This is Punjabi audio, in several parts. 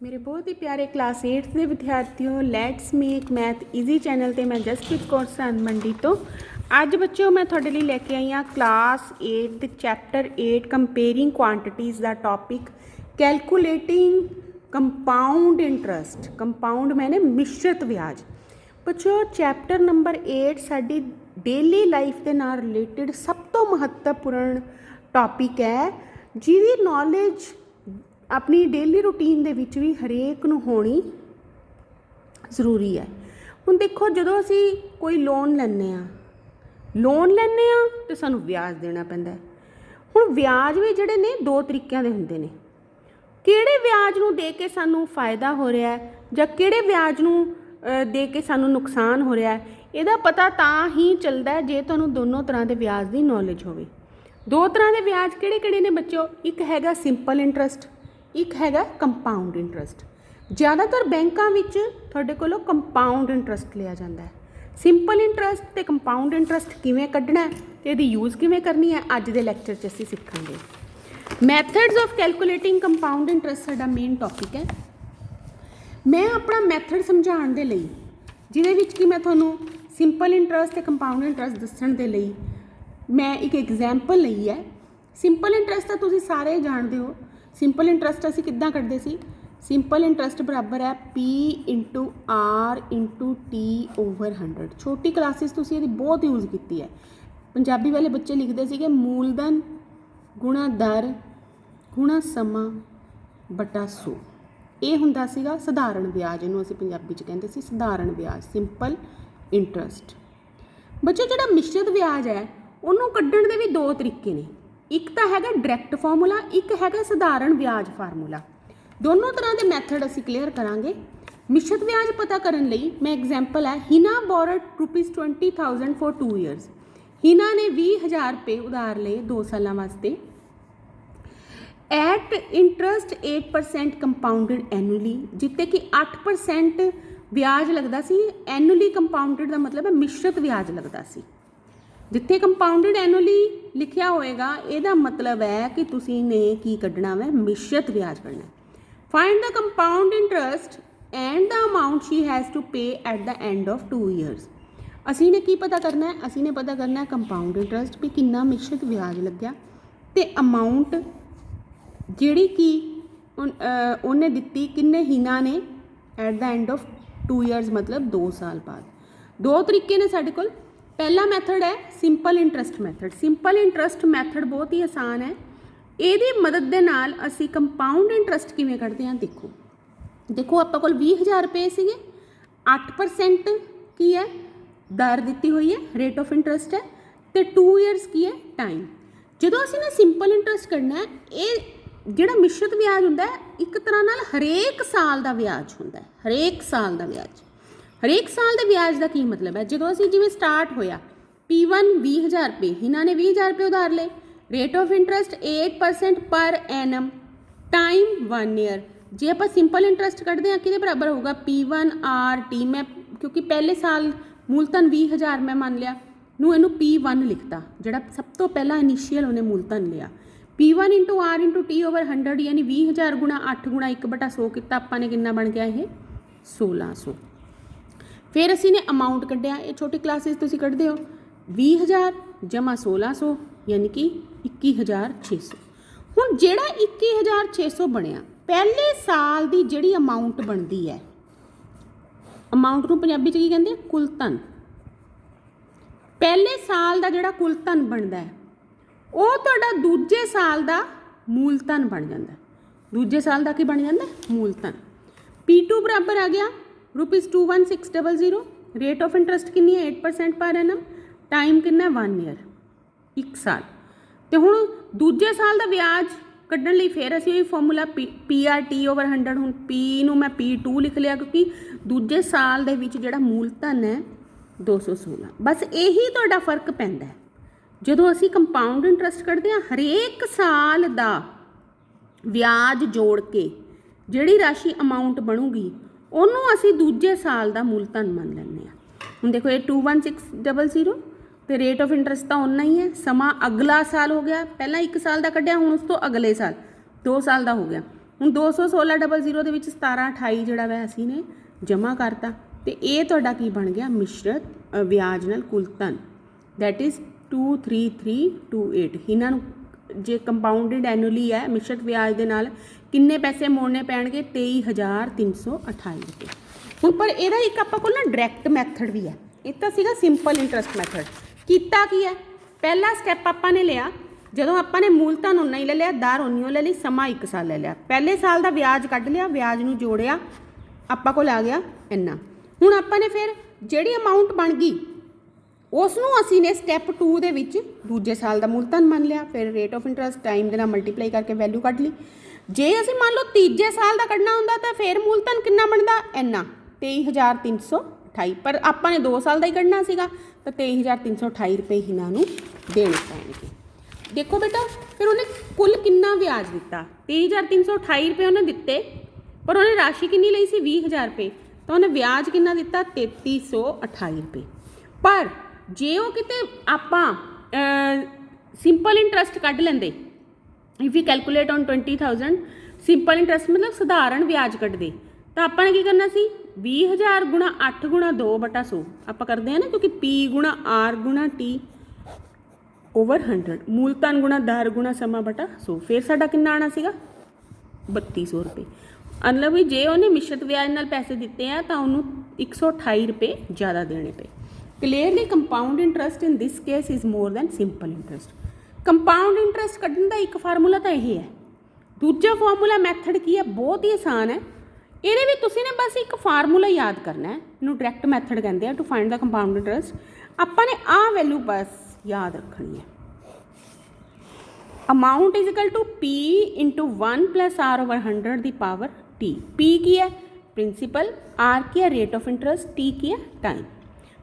मेरे बहुत ही प्यारे क्लास 8 ਦੇ ਵਿਦਿਆਰਥੀਓ let's make math easy channel ਤੇ ਮੈਂ ਜਸਪ੍ਰੀਤ ਕੌਰ ਸੰਨ ਮੰਡੀ ਤੋਂ ਅੱਜ ਬੱਚਿਓ ਮੈਂ ਤੁਹਾਡੇ ਲਈ ਲੈ ਕੇ ਆਈ ਹਾਂ ਕਲਾਸ 8 ਦੇ ਚੈਪਟਰ 8 ਕੰਪੇਅਰਿੰਗ ਕੁਆਂਟੀਟੀਜ਼ ਦਾ topic calculating compound interest compound ਮੈਨੇ ਮਿਸ਼ਰਤ ਵਿਆਜ ਬੱਚਿਓ ਚੈਪਟਰ ਨੰਬਰ 8 ਸਾਡੀ ਡੇਲੀ ਲਾਈਫ ਦੇ ਨਾਲ ਰਿਲੇਟਡ ਸਭ ਤੋਂ ਮਹੱਤਵਪੂਰਨ ਟੌਪਿਕ ਹੈ ਜਿਹਦੀ ਨੌਲੇਜ ਆਪਣੀ ਡੇਲੀ ਰੂਟੀਨ ਦੇ ਵਿੱਚ ਵੀ ਹਰੇਕ ਨੂੰ ਹੋਣੀ ਜ਼ਰੂਰੀ ਹੈ। ਹੁਣ ਦੇਖੋ ਜਦੋਂ ਅਸੀਂ ਕੋਈ ਲੋਨ ਲੈਂਦੇ ਹਾਂ ਤੇ ਸਾਨੂੰ ਵਿਆਜ ਦੇਣਾ ਪੈਂਦਾ। ਹੁਣ ਵਿਆਜ ਵੀ ਜਿਹੜੇ ਨੇ ਦੋ ਤਰੀਕਿਆਂ ਦੇ ਹੁੰਦੇ ਨੇ। ਕਿਹੜੇ ਵਿਆਜ ਨੂੰ ਦੇ ਕੇ ਸਾਨੂੰ ਫਾਇਦਾ ਹੋ ਰਿਹਾ ਜਾਂ ਕਿਹੜੇ ਵਿਆਜ ਨੂੰ ਦੇ ਕੇ ਸਾਨੂੰ ਨੁਕਸਾਨ ਹੋ ਰਿਹਾ ਇਹਦਾ ਪਤਾ ਤਾਂ ਹੀ ਚੱਲਦਾ ਜੇ ਤੁਹਾਨੂੰ ਦੋਨੋਂ ਤਰ੍ਹਾਂ ਦੇ ਵਿਆਜ ਦੀ ਨੌਲੇਜ ਹੋਵੇ। ਦੋ ਤਰ੍ਹਾਂ ਦੇ ਵਿਆਜ ਕਿਹੜੇ ਨੇ ਬੱਚਿਓ? ਇੱਕ ਹੈਗਾ ਸਿੰਪਲ ਇੰਟਰਸਟ, ਇੱਕ ਹੈਗਾ ਕੰਪਾਊਂਡ ਇੰਟਰਸਟ। ਜ਼ਿਆਦਾਤਰ ਬੈਂਕਾਂ ਵਿੱਚ ਤੁਹਾਡੇ ਕੋਲੋਂ ਕੰਪਾਊਂਡ ਇੰਟਰਸਟ ਲਿਆ ਜਾਂਦਾ ਹੈ। ਸਿੰਪਲ ਇੰਟਰਸਟ ਅਤੇ ਕੰਪਾਊਂਡ ਇੰਟਰਸਟ ਕਿਵੇਂ ਕੱਢਣਾ ਅਤੇ ਇਹਦੀ ਯੂਜ਼ ਕਿਵੇਂ ਕਰਨੀ ਹੈ ਅੱਜ ਦੇ ਲੈਕਚਰ 'ਚ ਅਸੀਂ ਸਿੱਖਾਂਗੇ। Methods of calculating compound interest ਸਾਡਾ ਮੇਨ ਟੌਪਿਕ ਹੈ। ਮੈਂ ਆਪਣਾ ਮੈਥਡ ਸਮਝਾਉਣ ਦੇ ਲਈ ਜਿਹਦੇ ਵਿੱਚ ਕਿ ਮੈਂ ਤੁਹਾਨੂੰ ਸਿੰਪਲ ਇੰਟਰਸਟ ਅਤੇ ਕੰਪਾਊਂਡ ਇੰਟਰਸਟ ਦੱਸਣ ਦੇ ਲਈ ਮੈਂ ਇੱਕ ਐਗਜ਼ਾਮਪਲ ਲਈ ਹੈ। ਸਿੰਪਲ ਇੰਟਰਸਟ ਤਾਂ ਤੁਸੀਂ ਸਾਰੇ ਜਾਣਦੇ ਹੋ। ਸਿੰਪਲ ਇੰਟਰਸਟ ਅਸੀਂ ਕਿੱਦਾਂ ਕੱਢਦੇ ਸੀ? ਸਿੰਪਲ ਇੰਟਰਸਟ ਬਰਾਬਰ ਹੈ P × R × T/100। ਛੋਟੀ ਕਲਾਸਿਸ ਤੁਸੀਂ ਇਹਦੀ ਬਹੁਤ ਯੂਜ਼ ਕੀਤੀ ਹੈ। ਪੰਜਾਬੀ ਵਾਲੇ ਬੱਚੇ ਲਿਖਦੇ ਸੀਗੇ ਮੂਲਧਨ ਗੁਣਾ ਦਰ ਗੁਣਾ ਸਮਾਂ ਬਟਾ 100। ਇਹ ਹੁੰਦਾ ਸੀਗਾ ਸਧਾਰਨ ਵਿਆਜ, ਇਹਨੂੰ ਅਸੀਂ ਪੰਜਾਬੀ 'ਚ ਕਹਿੰਦੇ ਸੀ ਸਧਾਰਨ ਵਿਆਜ, ਸਿੰਪਲ ਇੰਟਰਸਟ। ਬੱਚੇ ਜਿਹੜਾ ਮਿਸ਼ਰਤ ਵਿਆਜ ਹੈ ਉਹਨੂੰ ਕੱਢਣ ਦੇ ਵੀ ਦੋ ਤਰੀਕੇ ਨੇ। ਇੱਕ ਤਾਂ ਹੈਗਾ ਡਾਇਰੈਕਟ ਫਾਰਮੂਲਾ, ਇੱਕ ਹੈਗਾ ਸਧਾਰਨ ਵਿਆਜ ਫਾਰਮੂਲਾ। ਦੋਨੋਂ ਤਰ੍ਹਾਂ ਦੇ ਮੈਥਡ ਅਸੀਂ ਕਲੀਅਰ ਕਰਾਂਗੇ। ਮਿਸ਼ਰਤ ਵਿਆਜ ਪਤਾ ਕਰਨ ਲਈ ਮੈਂ ਐਗਜ਼ਾਮਪਲ ਹੈ Heena borrowed ₹20,000 for 2 years। Heena ਨੇ 20,000 ਰੁਪਏ ਉਧਾਰ ਲਏ 2 ਸਾਲਾਂ ਵਾਸਤੇ ਐਟ ਇੰਟਰਸਟ 8% ਕੰਪਾਊਂਡਡ ਐਨੂਅਲੀ, ਜਿੱਤੇ ਕਿ 8% ਵਿਆਜ ਲੱਗਦਾ ਸੀ। ਐਨੂਅਲੀ ਕੰਪਾਊਂਡਡ ਦਾ ਮਤਲਬ ਹੈ ਮਿਸ਼ਰਤ ਵਿਆਜ ਲੱਗਦਾ ਸੀ। ਜਿੱਥੇ ਕੰਪਾਊਂਡਡ ਐਨੂਅਲੀ ਲਿਖਿਆ ਹੋਏਗਾ ਇਹਦਾ ਮਤਲਬ ਹੈ ਕਿ ਤੁਸੀਂ ਨੇ ਕੀ ਕੱਢਣਾ ਹੈ? ਮਿਸ਼ਰਤ ਵਿਆਜ ਕੱਢਣਾ। Find the compound interest and the amount she has to pay at the end of 2 years। ਅਸੀਂ ਨੇ ਕੀ ਪਤਾ ਕਰਨਾ ਹੈ? ਅਸੀਂ ਨੇ ਪਤਾ ਕਰਨਾ ਹੈ ਕੰਪਾਊਂਡ ਇੰਟਰਸਟ ਵੀ ਕਿੰਨਾ ਮਿਸ਼ਰਤ ਵਿਆਜ ਲੱਗਿਆ ਅਤੇ ਅਮਾਊਂਟ ਜਿਹੜੀ ਕਿ ਉਹਨੇ ਦਿੱਤੀ ਕਿੰਨੇ ਹੀਨਾ ਨੇ at the end of 2 years ਮਤਲਬ 2 ਸਾਲ ਬਾਅਦ। ਦੋ ਤਰੀਕੇ ਨੇ ਸਾਡੇ ਕੋਲ। ਪਹਿਲਾ ਮੈਥਡ ਹੈ simple interest method. Simple interest method ਬਹੁਤ ਹੀ ਆਸਾਨ ਹੈ। ਇਹਦੀ ਮਦਦ ਦੇ ਨਾਲ ਅਸੀਂ ਕੰਪਾਊਂਡ ਇੰਟਰਸਟ ਕਿਵੇਂ ਕੱਢਦੇ ਹਾਂ ਦੇਖੋ ਆਪਾਂ ਕੋਲ 20,000 ਰੁਪਏ ਸੀਗੇ, 8% ਕੀ ਹੈ? ਦਰ ਦਿੱਤੀ ਹੋਈ ਹੈ, ਰੇਟ ਆਫ ਇੰਟਰਸਟ ਹੈ, ਅਤੇ 2 years ਕੀ ਹੈ? ਟਾਈਮ। ਜਦੋਂ ਅਸੀਂ ਨਾ ਸਿੰਪਲ ਇੰਟਰਸਟ ਕੱਢਣਾ ਹੈ, ਇਹ ਜਿਹੜਾ ਮਿਸ਼ਰਤ ਵਿਆਜ ਹੁੰਦਾ ਹੈ ਇੱਕ ਤਰ੍ਹਾਂ ਨਾਲ ਹਰੇਕ ਸਾਲ ਦਾ ਵਿਆਜ ਹੁੰਦਾ ਹੈ। ਹਰੇਕ ਸਾਲ ਦਾ ਵਿਆਜ। ਹਰੇਕ ਸਾਲ ਦੇ ਵਿਆਜ ਦਾ ਕੀ ਮਤਲਬ ਹੈ? ਜਦੋਂ ਅਸੀਂ ਜਿਵੇਂ ਸਟਾਰਟ ਹੋਇਆ P1 20,000 ਰੁਪਏ, ਹੀਨਾ ਨੇ 20,000 ਰੁਪਏ ਉਧਾਰ ਲਏ, ਰੇਟ ਆਫ ਇੰਟਰਸਟ 8% ਪਰ ਐਨਮ, ਟਾਈਮ 1 year। ਜੇ ਆਪਾਂ ਸਿੰਪਲ ਇੰਟਰਸਟ ਕੱਢਦੇ ਹਾਂ ਕਿਹਦੇ ਬਰਾਬਰ ਹੋਊਗਾ? P1 RT। ਮੈਂ ਕਿਉਂਕਿ ਪਹਿਲੇ ਸਾਲ ਮੂਲਧਨ 20,000 ਮੈਂ ਮੰਨ ਲਿਆ ਨੂੰ ਇਹਨੂੰ P1 ਲਿਖਤਾ, ਜਿਹੜਾ ਸਭ ਤੋਂ ਪਹਿਲਾਂ ਇਨੀਸ਼ੀਅਲ ਉਹਨੇ ਮੂਲਧਨ ਲਿਆ। P1 × R × T/100 ਯਾਨੀ 20,000 ਗੁਣਾ 8 ਗੁਣਾ 1/100 ਕੀਤਾ ਆਪਾਂ ਨੇ, ਕਿੰਨਾ ਬਣ ਗਿਆ ਇਹ? 1600। ਫਿਰ ਅਸੀਂ ਨੇ ਅਮਾਊਂਟ ਕੱਢਿਆ। ਇਹ ਛੋਟੀ ਕਲਾਸਿਸ ਤੁਸੀਂ ਕੱਢਦੇ ਹੋ 20,000 ਜਮਾ 1600 ਯਾਨੀ ਕਿ 21,600। ਹੁਣ ਜਿਹੜਾ 21,600 ਬਣਿਆ ਪਹਿਲੇ ਸਾਲ ਦੀ ਜਿਹੜੀ ਅਮਾਊਂਟ ਬਣਦੀ ਹੈ, ਅਮਾਊਂਟ ਨੂੰ ਪੰਜਾਬੀ 'ਚ ਕੀ ਕਹਿੰਦੇ? ਕੁੱਲ ਧਨ। ਪਹਿਲੇ ਸਾਲ ਦਾ ਜਿਹੜਾ ਕੁੱਲ ਧਨ ਬਣਦਾ ਹੈ ਉਹ ਤੁਹਾਡਾ ਦੂਜੇ ਸਾਲ ਦਾ ਮੂਲ ਧਨ ਬਣ ਜਾਂਦਾ। ਦੂਜੇ ਸਾਲ ਦਾ ਕੀ ਬਣ ਜਾਂਦਾ? ਮੂਲ ਧਨ। P2 ਬਰਾਬਰ ਆ ਗਿਆ ₹21,600। ਰੇਟ ਆਫ ਇੰਟਰਸਟ ਕਿੰਨੀ ਹੈ? 8% ਪਰ ਐਨਮ। ਟਾਈਮ ਕਿੰਨਾ? 1 year, 1 ਸਾਲ। ਅਤੇ ਹੁਣ ਦੂਜੇ ਸਾਲ ਦਾ ਵਿਆਜ ਕੱਢਣ ਲਈ ਫਿਰ ਅਸੀਂ ਇਹ ਫਾਰਮੂਲਾ PRT/100। ਹੁਣ P ਨੂੰ ਮੈਂ P2 ਲਿਖ ਲਿਆ ਕਿਉਂਕਿ ਦੂਜੇ ਸਾਲ ਦੇ ਵਿੱਚ ਜਿਹੜਾ ਮੂਲ ਧਨ ਹੈ 216। ਬਸ ਇਹੀ ਤੁਹਾਡਾ ਫਰਕ ਪੈਂਦਾ ਹੈ। ਜਦੋਂ ਅਸੀਂ ਕੰਪਾਊਂਡ ਇੰਟਰਸਟ ਕੱਢਦੇ ਹਾਂ ਹਰੇਕ ਸਾਲ ਦਾ ਵਿਆਜ ਜੋੜ ਕੇ ਜਿਹੜੀ ਰਾਸ਼ੀ ਅਮਾਊਂਟ ਬਣੂਗੀ ਉਹਨੂੰ ਅਸੀਂ ਦੂਜੇ ਸਾਲ ਦਾ ਮੂਲ ਧਨ ਮੰਨ ਲੈਂਦੇ ਹਾਂ। ਹੁਣ ਦੇਖੋ ਇਹ 21,600 ਅਤੇ ਰੇਟ ਆਫ ਇੰਟਰਸਟ ਤਾਂ ਓਨਾ ਹੀ ਹੈ। ਸਮਾਂ ਅਗਲਾ ਸਾਲ ਹੋ ਗਿਆ, ਪਹਿਲਾਂ 1 ਸਾਲ ਦਾ ਕੱਢਿਆ, ਹੁਣ ਉਸ ਤੋਂ ਅਗਲੇ ਸਾਲ 2 ਸਾਲ ਦਾ ਹੋ ਗਿਆ। ਹੁਣ 216,000 ਦੇ ਵਿੱਚ 1728 ਜਿਹੜਾ ਵਾ ਅਸੀਂ ਨੇ ਜਮ੍ਹਾਂ ਕਰਤਾ ਤੇ ਇਹ ਤੁਹਾਡਾ ਕੀ ਬਣ ਗਿਆ ਮਿਸ਼ਰਤ ਵਿਆਜ ਨਾਲ ਕੁੱਲ ਧਨ ਦੈਟ ਇਜ਼ 23328। ਇਹਨਾਂ ਨੂੰ ਜੇ ਕੰਪਾਊਂਡਡ ਐਨੂਅਲੀ ਹੈ ਮਿਸ਼ਰਤ ਵਿਆਜ ਦੇ ਨਾਲ ਕਿੰਨੇ ਪੈਸੇ ਮੋੜਨੇ ਪੈਣਗੇ 23,328 ਰੁਪਏ। ਹੁਣ ਪਰ ਇਹਦਾ ਇੱਕ ਆਪਾਂ ਕੋਲ ਨਾ ਡਾਇਰੈਕਟ ਮੈਥਡ ਵੀ ਹੈ, ਇਹ ਤਾਂ ਸੀਗਾ ਸਿੰਪਲ ਇੰਟਰਸਟ ਮੈਥਡ। ਕੀਤਾ ਕੀ ਹੈ, ਪਹਿਲਾ ਸਟੈਪ ਆਪਾਂ ਨੇ ਲਿਆ ਜਦੋਂ ਆਪਾਂ ਨੇ ਮੂਲਧਨ ਉਨਾ ਹੀ ਲੈ ਲਿਆ, ਦਰ ਉਨੀ ਲੈ ਲਈ, ਸਮਾਂ 1 ਸਾਲ ਲੈ ਲਿਆ। ਪਹਿਲੇ ਸਾਲ ਦਾ ਵਿਆਜ ਕੱਢ ਲਿਆ, ਵਿਆਜ ਨੂੰ ਜੋੜਿਆ, ਆਪਾਂ ਕੋਲ ਆ ਗਿਆ ਇੰਨਾ। ਹੁਣ ਆਪਾਂ ਨੇ ਫਿਰ ਜਿਹੜੀ ਅਮਾਊਂਟ ਬਣ ਗਈ ਉਸ ਨੂੰ ਅਸੀਂ ਨੇ ਸਟੈਪ 2 ਦੇ ਵਿੱਚ ਦੂਜੇ ਸਾਲ ਦਾ ਮੂਲਧਨ ਮੰਨ ਲਿਆ, ਫਿਰ ਰੇਟ ਆਫ ਇੰਟਰਸਟ ਟਾਈਮ ਦੇ ਨਾਲ ਮਲਟੀਪਲਾਈ ਕਰਕੇ ਵੈਲਿਊ ਕੱਢ ਲਈ। ਜੇ ਅਸੀਂ ਮੰਨ ਲਓ ਤੀਜੇ ਸਾਲ ਦਾ ਕੱਢਣਾ ਹੁੰਦਾ ਤਾਂ ਫਿਰ ਮੂਲਧਨ ਕਿੰਨਾ ਬਣਦਾ ਇੰਨਾ 23,328, ਪਰ ਆਪਾਂ ਨੇ 2 ਸਾਲ ਦਾ ਹੀ ਕੱਢਣਾ ਸੀਗਾ ਤਾਂ 23,328 ਰੁਪਏ ਇਹਨਾਂ ਨੂੰ ਦੇਣੇ ਪੈਣਗੇ। ਦੇਖੋ ਬੇਟਾ ਫਿਰ ਉਹਨੇ ਕੁੱਲ ਕਿੰਨਾ ਵਿਆਜ ਦਿੱਤਾ 23,328 ਰੁਪਏ ਉਹਨੇ ਦਿੱਤੇ, ਪਰ ਉਹਨੇ ਰਾਸ਼ੀ ਕਿੰਨੀ ਲਈ ਸੀ 20,000 ਰੁਪਏ, ਤਾਂ ਉਹਨੇ ਵਿਆਜ ਕਿੰਨਾ ਦਿੱਤਾ 3,328 ਰੁਪਏ। ਪਰ ਜੇ ਉਹ ਕਿਤੇ ਆਪਾਂ ਸਿੰਪਲ ਇੰਟਰਸਟ ਕੱਢ ਲੈਂਦੇ, if you calculate on 20,000 simple interest ਮਤਲਬ ਸਧਾਰਨ ਵਿਆਜ ਕੱਢਦੇ, ਤਾਂ ਆਪਾਂ ਨੇ ਕੀ ਕਰਨਾ ਸੀ 20,000 ਗੁਣਾ 8 ਗੁਣਾ 2/100 ਆਪਾਂ ਕਰਦੇ ਹਾਂ ਨਾ, ਕਿਉਂਕਿ P ਗੁਣਾ R ਗੁਣਾ T ਓਵਰ 100 ਮੂਲਧਨ ਗੁਣਾ ਦਰ ਗੁਣਾ ਸਮਾਂ ਬਟਾ 100, ਫਿਰ ਸਾਡਾ ਕਿੰਨਾ ਆਣਾ ਸੀਗਾ 3,200 ਰੁਪਏ। ਮਤਲਬ ਵੀ ਜੇ ਉਹਨੇ ਮਿਸ਼ਰਤ ਵਿਆਜ ਨਾਲ ਪੈਸੇ ਦਿੱਤੇ ਆ ਤਾਂ ਉਹਨੂੰ 128 ਰੁਪਏ ਜ਼ਿਆਦਾ ਦੇਣੇ ਪਏ। Clearly compound interest in this case is more than simple interest. Compound interest ਕੱਢਣ ਦਾ ਇੱਕ ਫਾਰਮੂਲਾ ਤਾਂ ਇਹ ਹੈ, ਦੂਜਾ ਫਾਰਮੂਲਾ ਮੈਥਡ ਕੀ ਹੈ ਬਹੁਤ ਹੀ ਆਸਾਨ ਹੈ। ਇਹਦੇ ਵਿੱਚ ਤੁਸੀਂ ਨੇ ਬਸ ਇੱਕ ਫਾਰਮੂਲਾ ਯਾਦ ਕਰਨਾ ਹੈ, ਇਹਨੂੰ ਡਾਇਰੈਕਟ ਮੈਥਡ ਕਹਿੰਦੇ ਆ to find the compound interest. ਆਪਾਂ ਨੇ ਆਹ ਵੈਲਿਊ ਬਸ ਯਾਦ ਰੱਖਣੀ ਹੈ, amount is equal to P into 1 plus R over 100 ਦੀ ਪਾਵਰ T। P ਕੀ ਹੈ ਪ੍ਰਿੰਸੀਪਲ, R ਕੀ ਹੈ ਰੇਟ ਆਫ ਇੰਟਰਸਟ, T ਕੀ ਹੈ ਟਾਈਮ।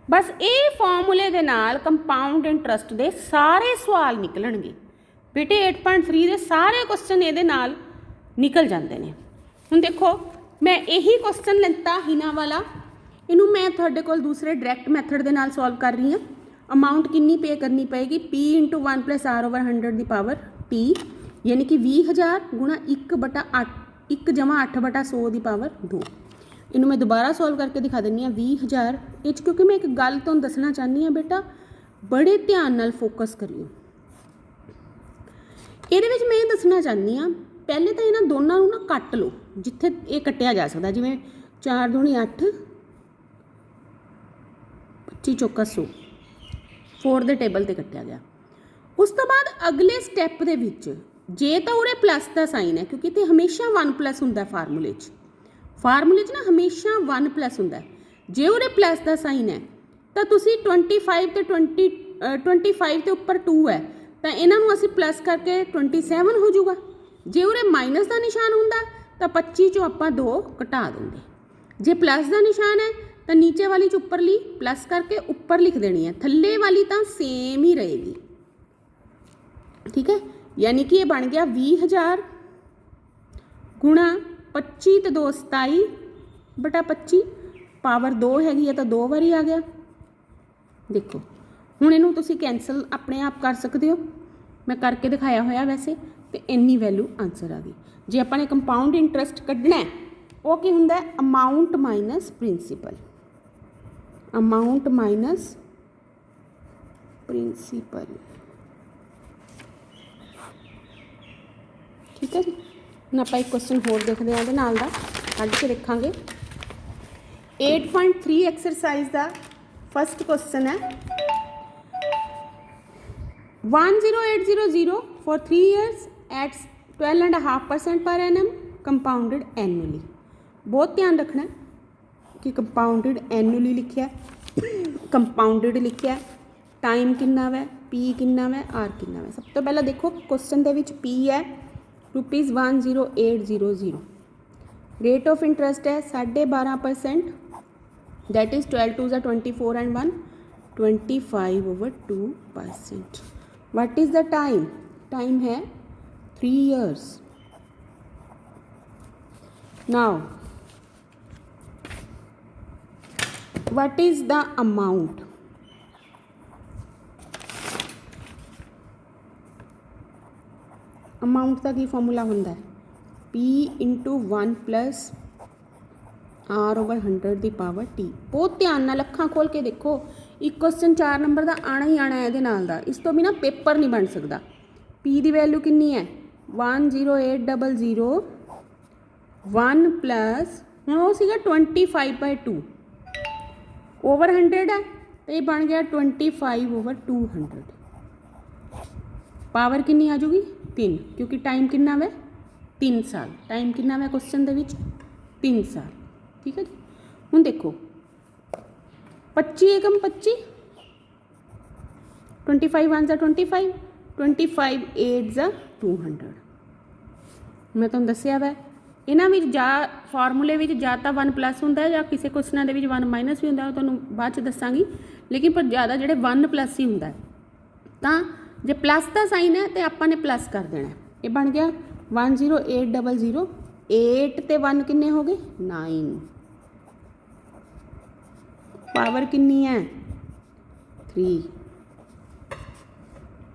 ਬਸ ਇਹ ਫਾਰਮੂਲੇ ਦੇ ਨਾਲ ਕੰਪਾਊਂਡ ਇੰਟਰਸਟ ਦੇ ਸਾਰੇ ਸਵਾਲ ਨਿਕਲਣਗੇ ਬੇਟੇ। 8.3 ਦੇ ਸਾਰੇ ਕੁਐਸਚਨ ਇਹਦੇ ਨਾਲ ਨਿਕਲ ਜਾਂਦੇ ਨੇ। ਹੁਣ ਦੇਖੋ ਮੈਂ ਇਹੀ ਕੁਐਸਚਨ ਲੈਂਤਾ ਇਹਨਾਂ ਵਾਲਾ, ਇਹਨੂੰ ਮੈਂ ਤੁਹਾਡੇ ਕੋਲ ਦੂਸਰੇ ਡਾਇਰੈਕਟ ਮੈਥਡ ਦੇ ਨਾਲ ਸੋਲਵ ਕਰ ਰਹੀ ਹਾਂ। ਅਮਾਊਂਟ ਕਿੰਨੀ ਪੇ ਕਰਨੀ ਪਏਗੀ P into 1 plus R over 100 ਦੀ ਪਾਵਰ T, ਯਾਨੀ ਕਿ 20,000 ਗੁਣਾ 1/8 1 ਜਮ੍ਹਾਂ 8/100 ਦੀ ਪਾਵਰ 2। ਇਹਨੂੰ ਮੈਂ ਦੁਬਾਰਾ ਸੋਲਵ ਕਰਕੇ ਦਿਖਾ ਦਿੰਦੀ ਹਾਂ 20,000 ਇਹ 'ਚ, ਕਿਉਂਕਿ ਮੈਂ ਇੱਕ ਗੱਲ ਤੁਹਾਨੂੰ ਦੱਸਣਾ ਚਾਹੁੰਦੀ ਹਾਂ ਬੇਟਾ, ਬੜੇ ਧਿਆਨ ਨਾਲ ਫੋਕਸ ਕਰਿਓ। ਇਹਦੇ ਵਿੱਚ ਮੈਂ ਇਹ ਦੱਸਣਾ ਚਾਹੁੰਦੀ ਹਾਂ, ਪਹਿਲੇ ਤਾਂ ਇਹਨਾਂ ਦੋਨਾਂ ਨੂੰ ਨਾ ਕੱਟ ਲਓ ਜਿੱਥੇ ਇਹ ਕੱਟਿਆ ਜਾ ਸਕਦਾ, ਜਿਵੇਂ 4 ਦੂਣੀ 8 25 ਚੌਕਾ 100 4 ਦੇ ਟੇਬਲ 'ਤੇ ਕੱਟਿਆ ਗਿਆ। ਉਸ ਤੋਂ ਬਾਅਦ ਅਗਲੇ ਸਟੈਪ ਦੇ ਵਿੱਚ ਜੇ ਤਾਂ ਉਰੇ ਪਲੱਸ ਦਾ ਸਾਈਨ ਹੈ, ਕਿਉਂਕਿ ਇੱਥੇ ਹਮੇਸ਼ਾ 1 ਪਲੱਸ ਹੁੰਦਾ ਫਾਰਮੂਲੇ 'ਚ ਨਾ ਹਮੇਸ਼ਾ 1 ਪਲੱਸ ਹੁੰਦਾ। ਜੇ ਉਰੇ ਪਲੱਸ ਦਾ ਸਾਈਨ ਹੈ ਤਾਂ ਤੁਸੀਂ 25 ਤੇ 25 ਦੇ ਉੱਪਰ 2 ਹੈ ਤਾਂ ਇਹਨਾਂ ਨੂੰ ਅਸੀਂ ਪਲੱਸ ਕਰਕੇ 27 ਹੋ ਜਾਊਗਾ। ਜੇ ਉਰੇ ਮਾਈਨਸ ਦਾ ਨਿਸ਼ਾਨ ਹੁੰਦਾ ਤਾਂ 25 ਚੋਂ ਆਪਾਂ 2 ਘਟਾ ਦਿੰਦੇ। ਜੇ ਪਲੱਸ ਦਾ ਨਿਸ਼ਾਨ ਹੈ ਤਾਂ ਨੀਚੇ ਵਾਲੀ 'ਚ ਉੱਪਰਲੀ ਪਲੱਸ ਕਰਕੇ ਉੱਪਰ ਲਿਖ ਦੇਣੀ ਹੈ, ਥੱਲੇ ਵਾਲੀ ਤਾਂ ਸੇਮ ਹੀ ਰਹੇਗੀ। ਠੀਕ ਹੈ, ਯਾਨੀ ਕਿ ਇਹ ਬਣ ਗਿਆ 20,000 ਗੁਣਾ 25 ਤੇ 2 27/25 ਪਾਵਰ 2 ਹੈਗੀ ਹੈ ਤਾਂ 2 ਵਾਰੀ ਆ ਗਿਆ। ਦੇਖੋ ਹੁਣ ਇਹਨੂੰ ਤੁਸੀਂ ਕੈਂਸਲ ਆਪਣੇ ਆਪ ਕਰ ਸਕਦੇ ਹੋ, ਮੈਂ ਕਰਕੇ ਦਿਖਾਇਆ ਹੋਇਆ ਵੈਸੇ, ਤੇ ਇੰਨੀ ਵੈਲਿਊ ਆਨਸਰ ਆ ਗਈ। ਜੇ ਆਪਾਂ ਨੇ ਕੰਪਾਊਂਡ ਇੰਟਰਸਟ ਕੱਢਣਾ ਹੈ ਉਹ ਕੀ ਹੁੰਦਾ ਹੈ amount minus principal, amount minus principal. ਠੀਕ ਹੈ ਜੀ, ਹੁਣ ਆਪਾਂ ਇੱਕ ਕੁਐਸਚਨ ਹੋਰ ਦੇਖਦੇ ਹਾਂ ਇਹਦੇ ਨਾਲ ਦਾ, ਕੱਢ ਕੇ ਦੇਖਾਂਗੇ। 8.3 ਐਕਸਰਸਾਈਜ਼ ਦਾ ਫਸਟ ਕੁਐਸਚਨ ਹੈ 10800 for 3 years at 12.5% per annum compounded annually। ਬਹੁਤ ਧਿਆਨ ਰੱਖਣਾ ਕਿ ਕੰਪਾਊਂਡਡ ਐਨੂਅਲੀ ਲਿਖਿਆ, ਕੰਪਾਊਂਡਡ ਲਿਖਿਆ, ਟਾਈਮ ਕਿੰਨਾ ਵੈ, P ਕਿੰਨਾ ਵੈ, R ਕਿੰਨਾ ਵੈ। ਸਭ ਤੋਂ ਪਹਿਲਾਂ ਦੇਖੋ ਕੁਐਸਚਨ ਦੇ ਵਿੱਚ P ਹੈ ₹10800, ਰੇਟ ਆਫ ਇੰਟਰਸਟ ਹੈ 12.5%, that is 12 2s are 24 and 1 25/2%। what is the time? time है 3 years। now what is the amount? Amount का की फॉर्मूला होंदा है P इंटू 1 प्लस R/100 ਦੀ ਪਾਵਰ T। बहुत ध्यान नाल अखां खोल के देखो, एक क्वेश्चन 4 नंबर का आना ही आना है इहदे नाल दा, इस तो बिना पेपर नहीं बन सकता। P की वैल्यू कितनी है 10800 1 प्लस हुण वो सीगा 25/2 ओवर 100 है तो ये बन गया 25/200। पावर कितनी आ जाऊगी 3, क्योंकि टाइम कितना वै 3 साल। टाइम कितना वै क्वेश्चन दे विच 3 साल। ठीक है जी। हुण देखो 25 एकम 25 25 1 जा 25 25 8 जा 200। मैं तुहानूं दस्सिया वै इन्हां विच जा फार्मूले विच जा तां 1 प्लस हुंदा है, जां किसी क्वेश्चनां दे विच 1 माइनस भी हुंदा है, तुहानूं बाद च दस्सांगी। लेकिन पर ज़्यादा जिहड़े 1 प्लस ही हुंदा है। तां जे प्लस का साइन है तो आपां ने प्लस कर देना है। ये बन गया 10800 8 ते 1 किन्ने हो गए 9। पावर कितनी है 3।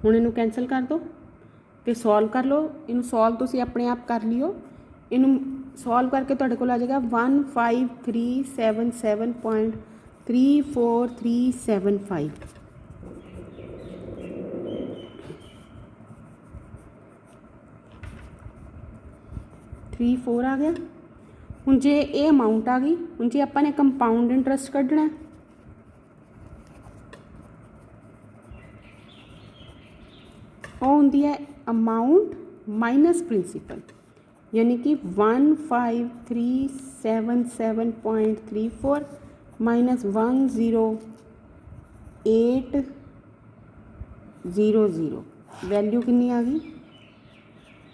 हुण इनू कैंसल कर दो तो सॉल्व कर लो। इनू सॉल्व तुसीं अपने आप कर लियो। इनू सॉल्व करके तुहाडे कोल आ जाएगा 15377.34375। 34 आ गया। हुण जे ये अमाउंट आ गई, हुण जे आपां ने कंपाउंड इंटरस्ट कढ़ना है, वो हुंदी है अमाउंट माइनस प्रिंसीपल, यानी कि 15377.34 माइनस 10800। वैल्यू कितनी आ गई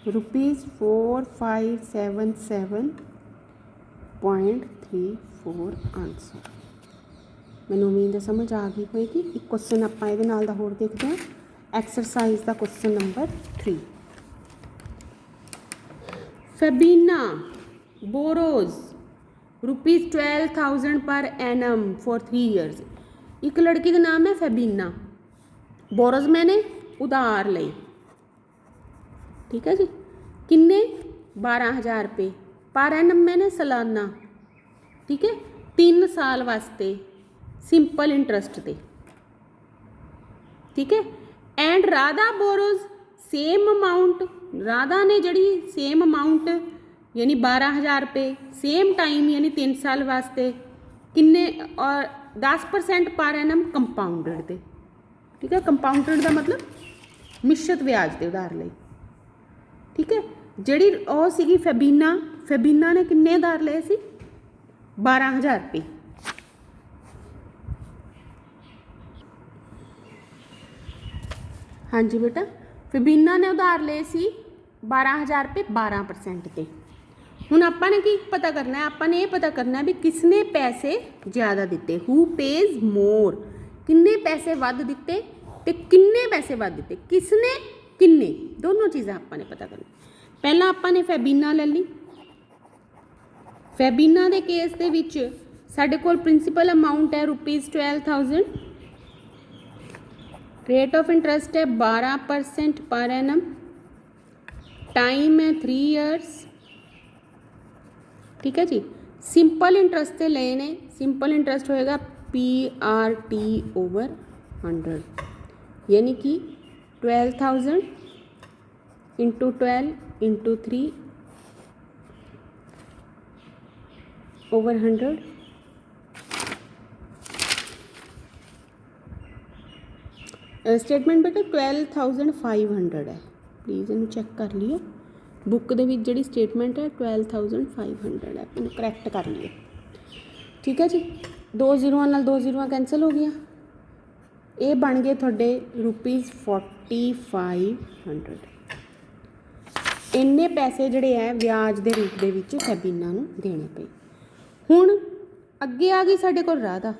₹4,577.34 आंसर। मैनूं उम्मीद है समझ आ गई होएगी। एक क्वेश्चन आपां इहदे नाल दा होर देखते हैं, एक्सरसाइज का question number 3। फैबीना borrows ₹12,000 per annum for 3 years. एक लड़की का नाम है फैबीना, बोरोज मैंने उधार ले। ठीक है जी। किन्ने 12,000 रुपये पर एनम मैंने सालाना। ठीक है 3 साल वास्ते सिंपल इंटरस्ट ते। ठीक है। And Radha borrows same amount, Radha ने जड़ी सेम अमाउंट यानी 12,000 रुपये सेम टाइम यानी 3 साल वास्ते किन्ने और 10% पर एनम कंपाउंडेड दे। ठीक है। कंपाउंडेड का मतलब मिश्रित ब्याज के उधार ले। ठीक है। जड़ी वो सीगी फैबीना, फैबीना ने किन्ने उधार लए सी 12,000 रुपये। हाँ जी बेटा, फैबीना ने उधार ले सी 12,000 रुपये 12% ते। हुण आपां ने की पता करना है, आपां ने ये पता करना है भी किसने पैसे ज़्यादा दिते, हू पेज मोर, किन्ने पैसे वध दिते ते किन्ने पैसे वध दिते, किसने किन्ने, दोनों चीज़ां आपां ने पता करनी। पहला आपां ने फैबीना ले ली। फैबीना के केस दे विच साडे कोल प्रिंसीपल अमाउंट है ₹12,000, रेट ऑफ इंटरस्ट है 12% पर एनम, टाइम है 3 ईयर्स। ठीक है जी। सिंपल इंटरस्ट से ले ने, सिंपल इंटरस्ट होएगा PRT/100, यानी कि 12,000 इंटू 12 इंटू 3 ओवर 100। स्टेटमेंट बेटा 12,500 है, प्लीज़ इनू चेक कर लियो। बुक दे विच जिहड़ी स्टेटमेंट है 12,500 है, इनू करैक्ट कर लियो। ठीक है जी। 2 जीरोआं नाल 2 जीरोआं कैंसल हो गया। ये बन गए तुहाडे ₹4500। इन्ने पैसे जिहड़े है ब्याज के रूप दे विच फैबीना नूं देने पे। हुण अगे आ गई साडे कोल राधा।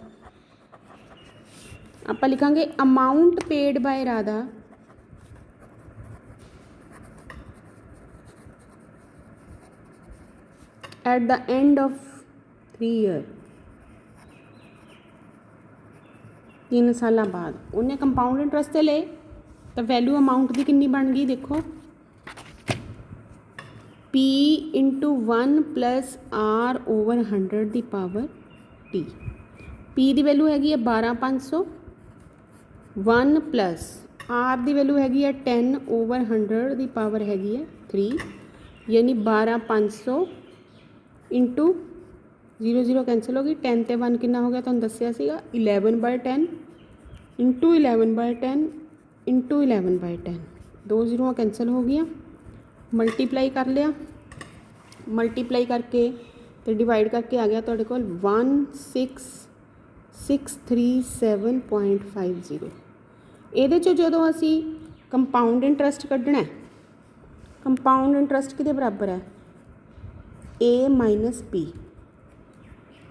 आपां लिखांगे amount paid by Radha at the end of 3 year, 3 साल बाद उन्हें कंपाउंड इंटरस्ट ले, तो वैल्यू अमाउंट की कितनी बन गई देखो p into 1 plus r over 100 की पावर t। p की वैल्यू हैगी है 12500, 1 प्लस r की वैल्यू हैगी है 10 ओवर 100 की पावर हैगी है 3, यानी 12500 इंटू 0 0 कैंसिल हो गई, 10 ते 1 कितना हो गया तुहानूं दस्सिया सीगा 11/10 इंटू 11/10 इंटू 11/10, 2 0 कैंसिल हो गया, मल्टीप्लाई कर लिया, मल्टीप्लाई करके तो डिवाइड करके आ गया तुहाडे कोल 16637.50। ਇਹਦੇ ਚੋਂ ਜਦੋਂ ਅਸੀਂ ਕੰਪਾਊਂਡ ਇੰਟਰਸਟ ਕੱਢਣਾ ਹੈ, ਕੰਪਾਊਂਡ ਇੰਟਰਸਟ ਕਿਹਦੇ ਬਰਾਬਰ ਹੈ a ਮਾਈਨਸ p,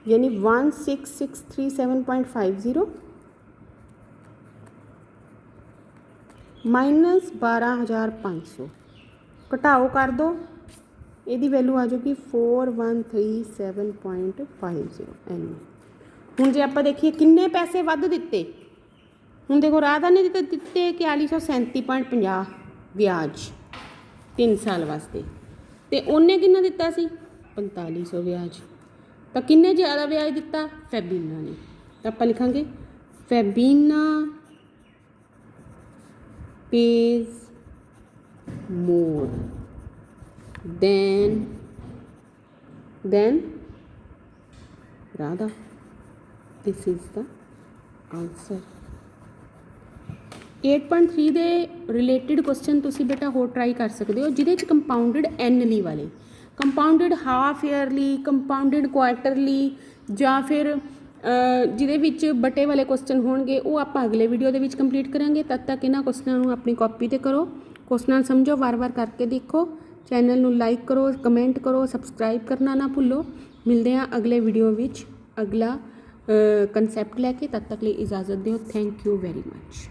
यानी 16637.50 माइनस 12500 घटाओ कर दो, यदी वैल्यू आ जाएगी 4137.50 एन। हुण जे आपां देखिए किन्ने पैसे वध दिते, हुण देखो राधा ने दिते 4137.50 ब्याज 3 साल वास्ते, ते उन्हें किन्ना दिता सी 4500 ब्याज। तो किन्ने ज़्यादा ब्याज दिता फैबीना ने, तो आप लिखांगे फैबीना pays more than Radha। This is the answer। 8.3 ਦੇ ਰਿਲੇਟਿਡ ਕੁਐਸਚਨ ਤੁਸੀਂ ਬੇਟਾ ਹੋਰ ਟਰਾਈ ਕਰ ਸਕਦੇ ਹੋ, ਜਿਹਦੇ ਚ ਕੰਪਾਊਂਡਡ ਐਨਲੀ ਵਾਲੇ, ਕੰਪਾਊਂਡਡ ਹਾਫ ਈਅਰਲੀ, ਕੰਪਾਊਂਡਡ ਕੁਆਟਰਲੀ, ਜਾਂ ਫਿਰ ਜਿਹਦੇ ਵਿੱਚ ਬਟੇ ਵਾਲੇ ਕੁਐਸਚਨ ਹੋਣਗੇ, ਉਹ ਆਪਾਂ ਅਗਲੇ ਵੀਡੀਓ ਦੇ ਵਿੱਚ ਕੰਪਲੀਟ ਕਰਾਂਗੇ। ਤਦ ਤੱਕ ਇਹਨਾਂ ਕੁਐਸਚਨਾਂ ਨੂੰ ਆਪਣੀ ਕਾਪੀ 'ਤੇ ਕਰੋ, ਕੁਐਸਚਨਾਂ ਸਮਝੋ, ਵਾਰ-ਵਾਰ ਕਰਕੇ ਦੇਖੋ, ਚੈਨਲ ਨੂੰ ਲਾਈਕ ਕਰੋ, ਕਮੈਂਟ ਕਰੋ, ਸਬਸਕ੍ਰਾਈਬ ਕਰਨਾ ਨਾ ਭੁੱਲੋ। ਮਿਲਦੇ ਹਾਂ ਅਗਲੇ ਵੀਡੀਓ ਵਿੱਚ ਅਗਲਾ ਕਨਸੈਪਟ ਲੈ ਕੇ, ਤਦ ਤੱਕ ਲਈ ਇਜਾਜ਼ਤ ਦਿਓ। Thank you very much.